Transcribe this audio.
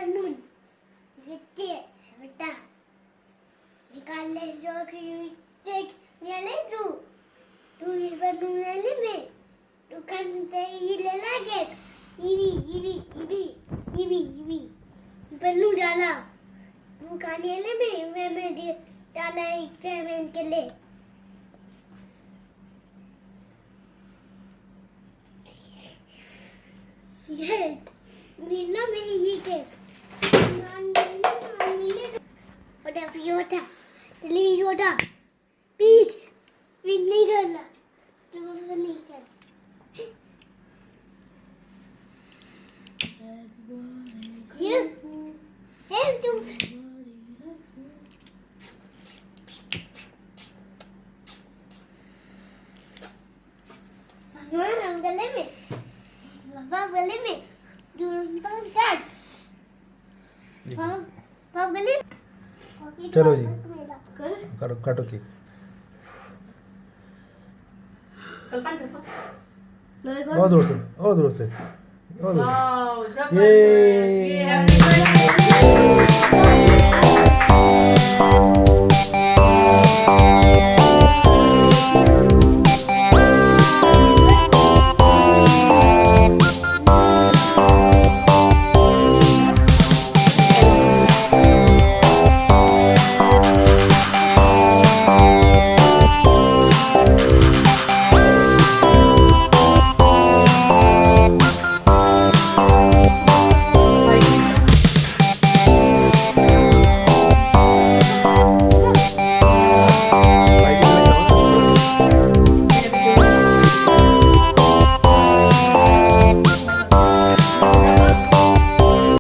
nun. Gede, betul. Niकाले जो कि check ये ले तू ये बनूं ले में तू करते ये ले लगे इवी बनूं डाला तू खाने ले में दे डाला एक पेमेंट के लिए ये नीला में ये के Udah Fiota, ini Fiota, Pit नहीं करना, तुम नहीं कर। ये, तुम। मामा हम गले में, पापा गले में, दूर पर पापा गले में। चलो जी करो काटो केक और दूर से और दूर से और दूर से ये